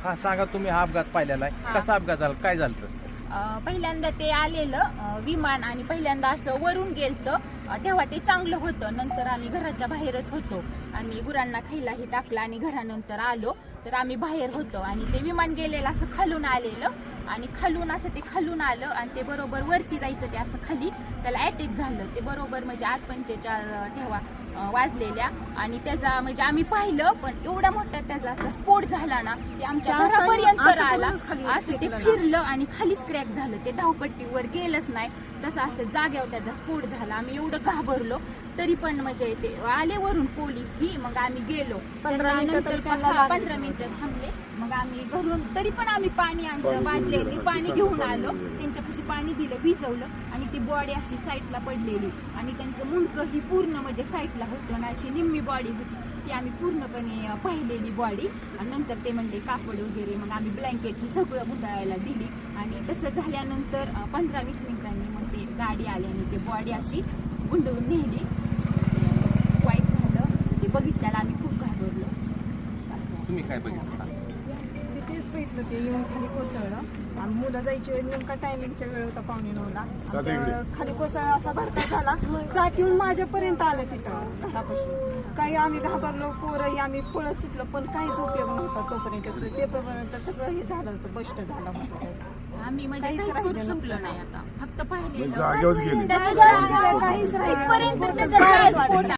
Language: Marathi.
हा सांगा, तुम्ही हा अपघात पाहिलेला आहे, कसा अपघात झाला, काय झालं? पहिल्यांदा ते आलेलं विमान आणि पहिल्यांदा असं वरून गेलतं, तेव्हा ते चांगलं होतं. नंतर आम्ही घराच्या बाहेरच होतो, आम्ही गुरांना खायलाही टाकलं आणि घरानंतर आलो तर आम्ही बाहेर होतो आणि ते विमान गेलेलं असं खालून आलेलं आणि खालून असं ते खालून आलं आणि ते बरोबर वरती जायचं, ते असं खाली त्याला अटॅक झालं. ते बरोबर म्हणजे 8:45 तेव्हा वाजलेल्या आणि त्याचा म्हणजे आम्ही पाहिलं, पण एवढा मोठा त्याचा असा स्फोट झाला ना, ते आमच्या घरापर्यंत आला. असं ते फिरलं आणि खालीच क्रॅक झालं, ते धावपट्टीवर गेलंच नाही, तसं असं जाग्यावर त्याचा स्फोट झाला. आम्ही एवढं घाबरलो, तरी पण म्हणजे ते आले वरून पोलीस ही, मग आम्ही गेलो. 15 मिनिटं थांबले, मग आम्ही घरून तरी पण आम्ही पाणी आणलं, बादल्याने पाणी घेऊन आलो, त्यांच्यापाशी पाणी दिलं, भिजवलं आणि ती बॉडी अशी साईडला पडलेली आणि त्यांचं मुंडकं ही पूर्ण म्हणजे साईडला होतं ना, अशी निम्मी बॉडी होती ती आम्ही पूर्णपणे पाहिलेली बॉडी. आणि नंतर ते म्हणले कापड वगैरे, मग आम्ही ब्लँकेट ही सगळं मुतायला दिली आणि तसं झाल्यानंतर 15-20 मिनिटांनी मग ते गाडी आली आणि ते बॉडी अशी गुंडवून नेली. वाईट झालं ते बघितल्याला आम्ही खूप घाबरलो. तुम्ही काय बघितलं सांगा? तेच बघितलं, ते येऊन खाली कोसळलं आणि मुलं जायची नेमका टायमिंगच्या वेळ होता 8:45ला. खाली कोसळला असा भडका झाला, चाक येऊन माझ्यापर्यंत आलं तिथं घरापाशी. काही आम्ही घाबरलो, पोरही आम्ही पळत सुटलो, पण काहीच उपयोग नव्हता तोपर्यंत. ते पर्यंत सगळं हे झालं होतं, बस्ट झालं होतं. आम्ही म्हणजे काहीच करू शकलो नाही, आता फक्त पाहिलेलं जागेवर गेले. काहीच राहिलं पर्यंत